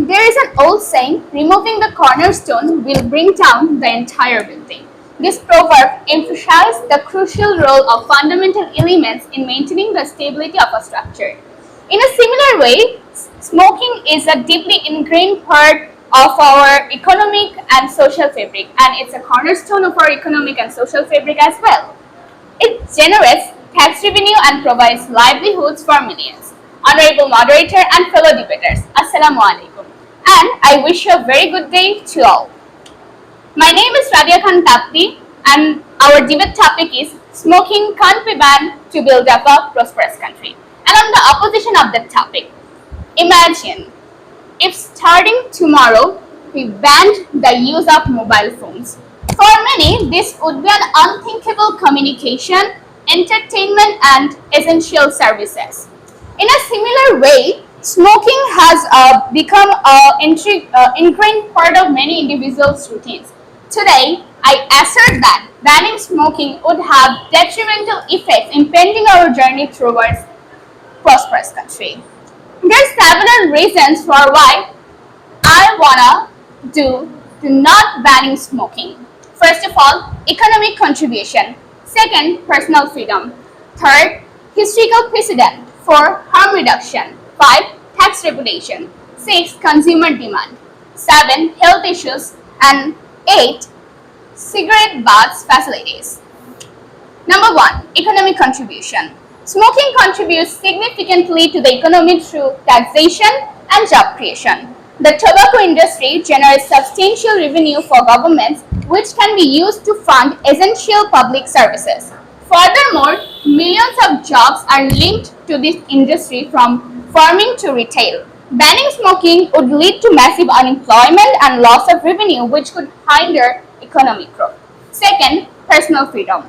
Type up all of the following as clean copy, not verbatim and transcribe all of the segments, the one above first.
There is an old saying, removing the cornerstone will bring down the entire building. This proverb emphasizes the crucial role of fundamental elements in maintaining the stability of a structure. In a similar way, smoking is a deeply ingrained part of our economic and social fabric, and it's a cornerstone of our economic and social fabric as well. It generates tax revenue and provides livelihoods for millions. Honorable moderator and fellow debaters, Assalamu alaikum. And I wish you a very good day to all. My name is Rabia Khan Tapti, and our debate topic is smoking can't be banned to build up a prosperous country. And on the opposition of that topic, imagine if starting tomorrow we banned the use of mobile phones. For many, this would be an unthinkable communication, entertainment, and essential services. In a similar way, smoking has become an ingrained part of many individuals' routines. Today, I assert that banning smoking would have detrimental effects impeding our journey towards prosperous country. There are several reasons for why I wanna do not banning smoking. First of all, economic contribution. Second, personal freedom. Third, historical precedent. 4. Harm reduction. 5. Tax regulation. 6. Consumer demand. 7. Health issues. And 8. Cigarette butts facilities. Number 1. Economic contribution. Smoking contributes significantly to the economy through taxation and job creation. The tobacco industry generates substantial revenue for governments, which can be used to fund essential public services. Furthermore, millions of jobs are linked to this industry from farming to retail. Banning smoking would lead to massive unemployment and loss of revenue, which could hinder economic growth. Second, personal freedom.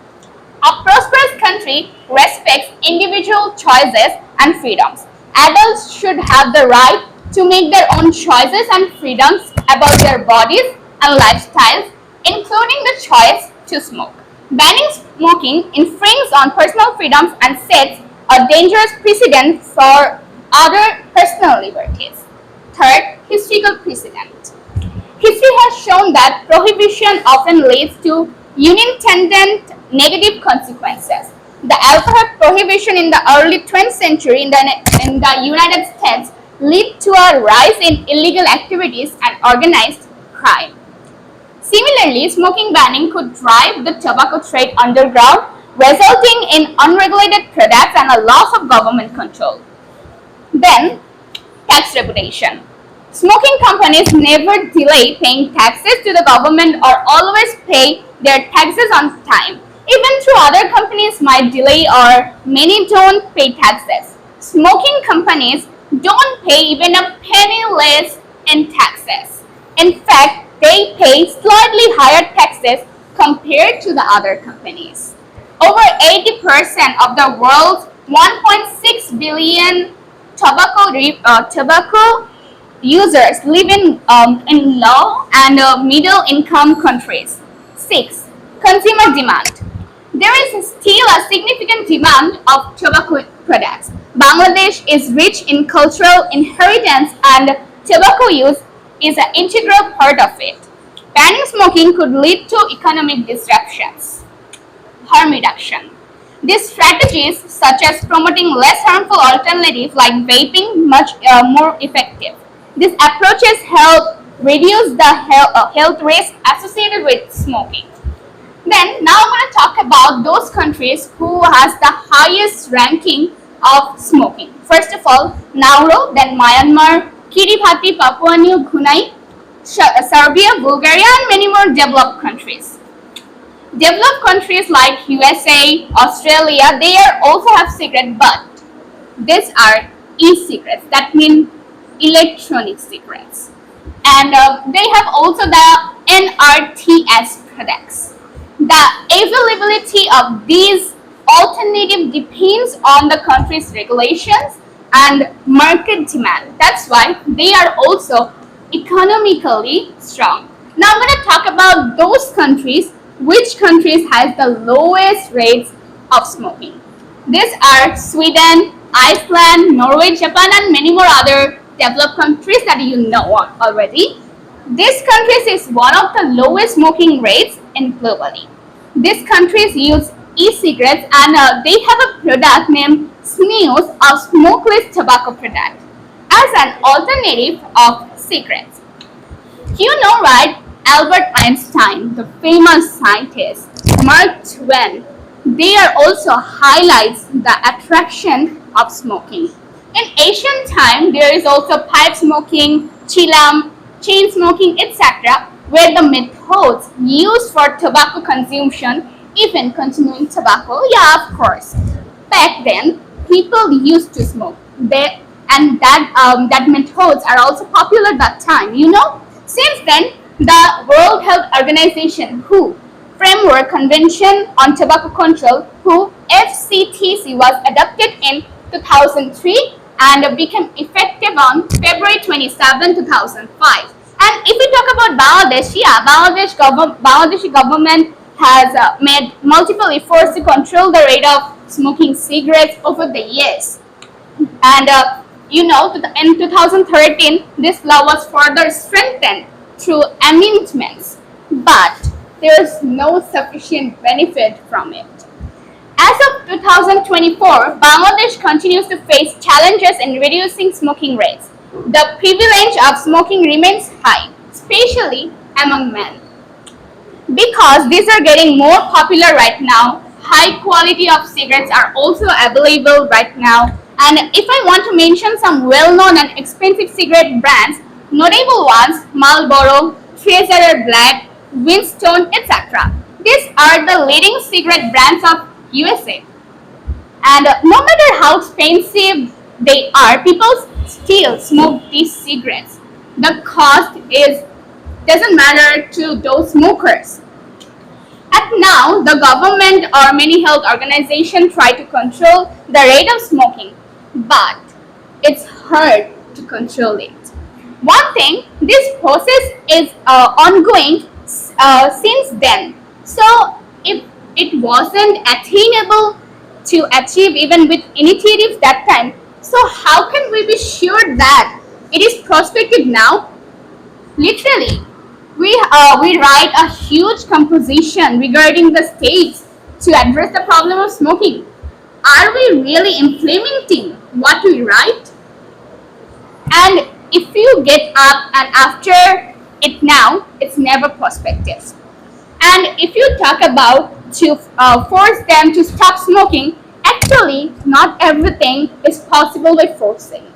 A prosperous country respects individual choices and freedoms. Adults should have the right to make their own choices and freedoms about their bodies and lifestyles, including the choice to smoke. Banning smoking infringes on personal freedoms and sets a dangerous precedent for other personal liberties. Third, historical precedent. History has shown that prohibition often leads to unintended negative consequences. The alcohol prohibition in the early 20th century in the United States led to a rise in illegal activities and organized crime. Similarly, smoking banning could drive the tobacco trade underground, resulting in unregulated products and a loss of government control. Then, tax regulation. Smoking companies never delay paying taxes to the government or always pay their taxes on time. Even though other companies might delay or many don't pay taxes, smoking companies don't pay even a penny less in taxes. In fact, they pay slightly higher taxes compared to the other companies. Over 80% of the world's 1.6 billion tobacco users live in low and middle income countries. 6. Consumer demand. There is still a significant demand of tobacco products. Bangladesh is rich in cultural inheritance and tobacco use is an integral part of it. Banning smoking could lead to economic disruptions. Harm reduction. These strategies, such as promoting less harmful alternatives like vaping, much more effective. These approaches help reduce the health risk associated with smoking. Then, now I'm going to talk about those countries who has the highest ranking of smoking. First of all, Nauru, then Myanmar, Kiribati, Papua New Guinea, Serbia, Bulgaria, and many more developed countries. Developed countries like USA, Australia, they also have cigarettes, but these are e-cigarettes. That means electronic cigarettes. And they have also the NRTS products. The availability of these alternatives depends on the country's regulations and market demand. That's why they are also economically strong. Now I'm going to talk about those countries, which countries has the lowest rates of smoking. These are Sweden, Iceland, Norway, Japan, and many more other developed countries that you know already. This countries is one of the lowest smoking rates in globally. These countries use e-cigarettes and they have a product named snus, a smokeless tobacco product, as an alternative of cigarettes. You know, right? Albert Einstein, the famous scientist, Mark Twain, they are also highlights the attraction of smoking. In ancient time, there is also pipe smoking, chilam, chain smoking, etc., where the methods used for tobacco consumption, even consuming tobacco, yeah, of course. Back then, people used to smoke. And that methods are also popular that time. You know, since then, the World Health Organization (WHO) Framework Convention on Tobacco Control (WHO) FCTC was adopted in 2003 and became effective on February 27, 2005. And if we talk about Bangladesh, yeah, Bangladeshi government has made multiple efforts to control the rate of smoking cigarettes over the years. And you know, in 2013, this law was further strengthened through amendments, but there is no sufficient benefit from it. As of 2024, Bangladesh continues to face challenges in reducing smoking rates. The prevalence of smoking remains high, especially among men. Because these are getting more popular right now, high quality of cigarettes are also available right now. And if I want to mention some well-known and expensive cigarette brands, notable ones, Marlboro, Treasurer Black, Winston, etc. These are the leading cigarette brands of USA. And no matter how expensive they are, people still smoke these cigarettes. The cost is doesn't matter to those smokers. At now, the government or many health organizations try to control the rate of smoking, but it's hard to control it. One thing, this process is ongoing since then. So, if it wasn't attainable to achieve even with initiatives that time, so how can we be sure that it is prospective now? Literally, we write a huge composition regarding the states to address the problem of smoking. Are we really implementing what we write? And if you get up and after it now, it's never prospective. And if you talk about to force them to stop smoking, actually not everything is possible by forcing.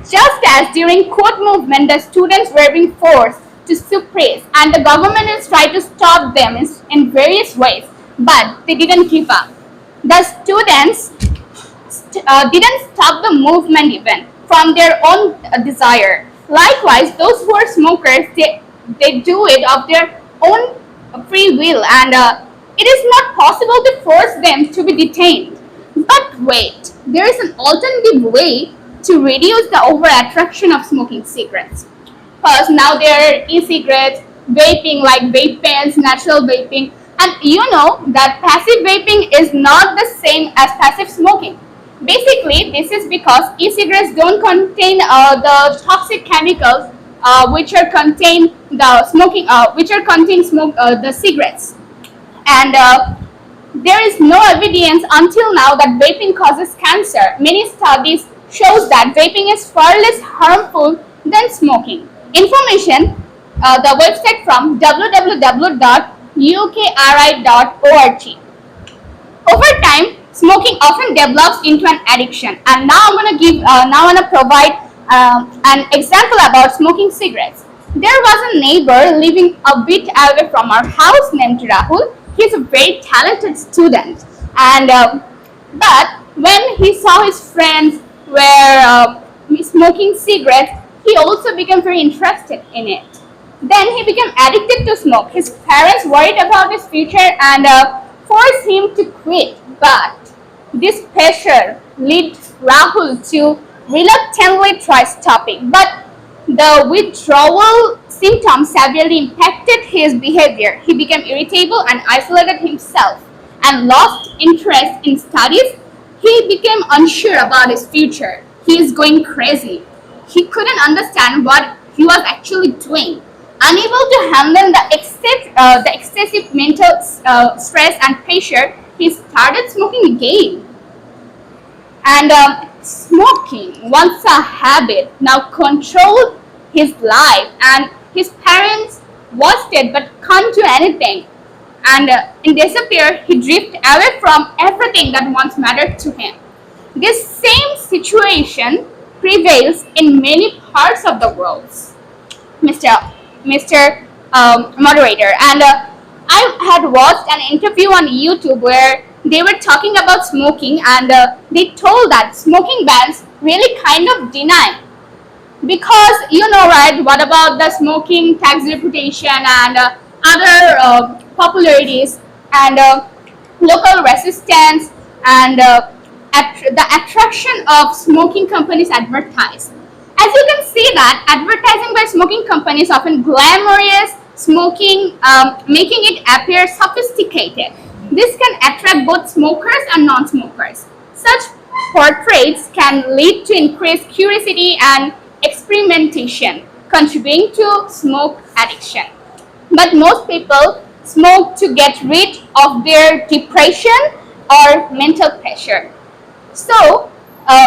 Just as during Quote movement, the students were being forced to suppress and the government is trying to stop them in various ways, but they didn't give up. The students didn't stop the movement even from their own desire. Likewise, those who are smokers, they do it of their own free will, and it is not possible to force them to be detained. But wait, there is an alternative way to reduce the over-attraction of smoking cigarettes. Because now there are e-cigarettes, vaping like vape pens, natural vaping, and you know that passive vaping is not the same as passive smoking. Basically, this is because e-cigarettes don't contain the toxic chemicals which are contain the smoking, the cigarettes, and there is no evidence until now that vaping causes cancer. Many studies shows that vaping is far less harmful than smoking. Information, the website from www.ukri.org. Over time, smoking often develops into an addiction. And now I'm gonna provide an example about smoking cigarettes. There was a neighbor living a bit away from our house named Rahul. He's a very talented student, and but when he saw his friends were smoking cigarettes, he also became very interested in it. Then he became addicted to smoke. His parents worried about his future and forced him to quit. But this pressure led Rahul to reluctantly try stopping. But the withdrawal symptoms severely impacted his behavior. He became irritable and isolated himself and lost interest in studies. He became unsure about his future. He is going crazy. he couldn't understand what he was actually doing. Unable to handle the excessive mental stress and pressure, he started smoking again. And smoking, once a habit, now controlled his life, and his parents watched it but can't do anything. And in disappear, he drifted away from everything that once mattered to him. This same situation prevails in many parts of the world, Mr. Mr. Moderator. And I had watched an interview on YouTube where they were talking about smoking, and they told that smoking bans really kind of deny, because you know, right, what about the smoking tax reputation and other popularities and local resistance and the attraction of smoking companies advertise. As you can see that advertising by smoking companies often glamorous smoking, making it appear sophisticated. This can attract both smokers and non-smokers. Such portraits can lead to increased curiosity and experimentation, contributing to smoke addiction. But most people smoke to get rid of their depression or mental pressure. So,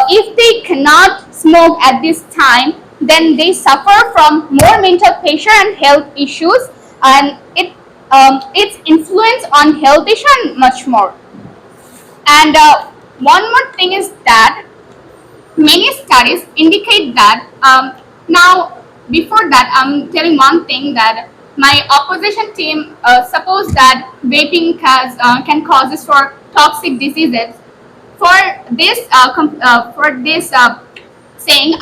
if they cannot smoke at this time, then they suffer from more mental pressure and health issues, and its influence on health issue and much more. And one more thing is that many studies indicate that now before that I'm telling one thing that my opposition team suppose that vaping can causes for toxic diseases. For this saying,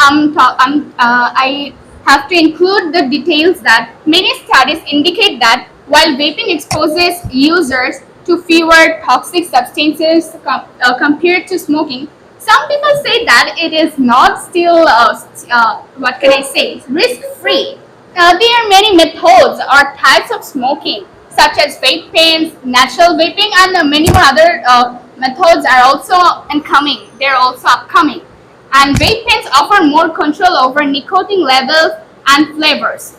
I have to include the details that many studies indicate that while vaping exposes users to fewer toxic substances compared to smoking, some people say that it is not still, what can I say, risk-free. There are many methods or types of smoking, such as vape pens, natural vaping, and many more other methods are also incoming. They're also upcoming. And vape pens offer more control over nicotine levels and flavors.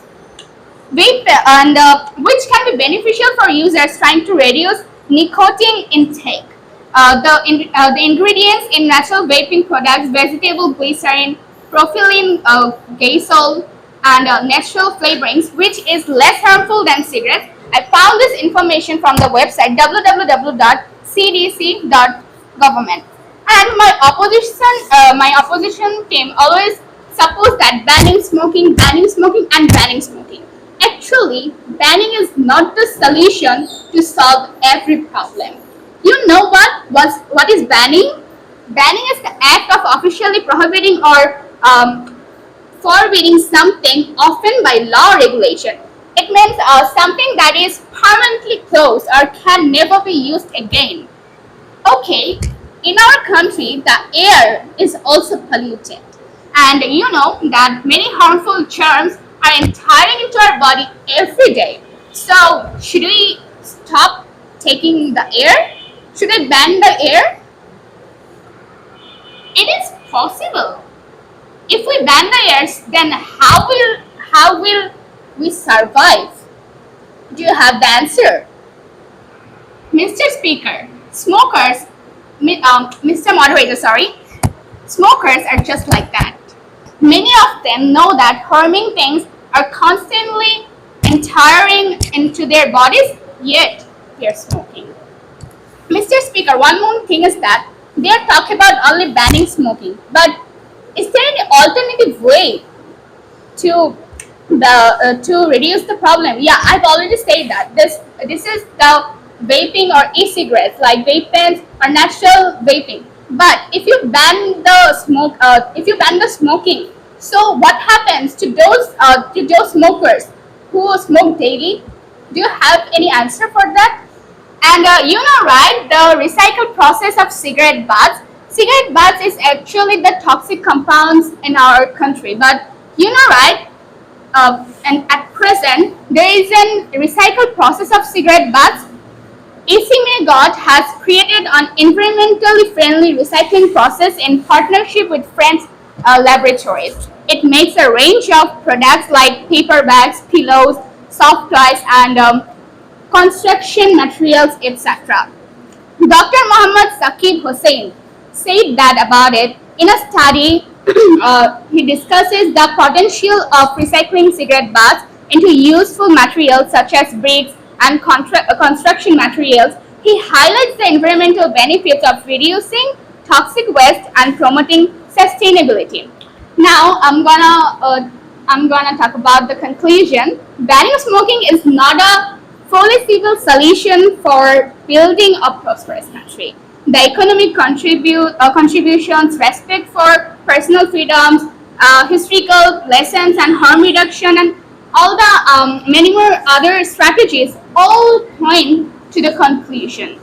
Vape and which can be beneficial for users trying to reduce nicotine intake. The ingredients in natural vaping products, vegetable glycerin, propylene glycol, and natural flavorings, which is less harmful than cigarettes. I found this information from the website www.cdc.government. And my opposition team always suppose that banning smoking, and banning smoking. Actually, banning is not the solution to solve every problem. You know what is banning? Banning is the act of officially prohibiting or forbidding something, often by law or regulation. It means something that is permanently closed or can never be used again. Okay, in our country, the air is also polluted. And you know that many harmful germs are entering into our body every day. So, should we stop taking the air? Should I ban the air? It is possible. If we ban the air, then how will we survive? Do you have the answer? Mr. Speaker, Mr. Moderator, sorry, smokers are just like that. Many of them know that harming things are constantly entering into their bodies, yet they are smoking. Mr. Speaker, one more thing is that they are talking about only banning smoking, but is there any alternative way to reduce the problem? Yeah, I've already said that this is the vaping or e-cigarettes like vape pens or natural vaping. But if you ban the smoking, so what happens to those smokers who smoke daily? Do you have any answer for that? And you know, right, the recycle process of cigarette butts. Cigarette butts is actually the toxic compounds in our country. But you know, right, and at present, there is a recycle process of cigarette butts. ACMA has created an environmentally friendly recycling process in partnership with France laboratories. It makes a range of products like paper bags, pillows, soft toys, and construction materials, etc. Dr. Muhammad Saqib Hussain said that about it in a study. He discusses the potential of recycling cigarette butts into useful materials such as bricks and construction materials. He highlights the environmental benefits of reducing toxic waste and promoting sustainability. Now I'm gonna talk about the conclusion. Banning smoking is not a fully civil solution for building a prosperous country. The economic contributions, respect for personal freedoms, historical lessons, and harm reduction, and all the many more other strategies all point to the conclusion,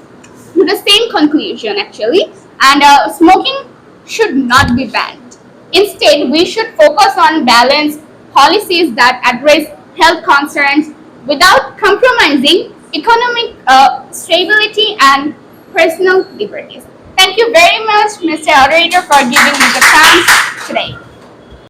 to the same conclusion actually. And smoking should not be banned. Instead, we should focus on balanced policies that address health concerns without compromising economic stability and personal liberties. Thank you very much, Mr. Moderator, for giving me the chance today.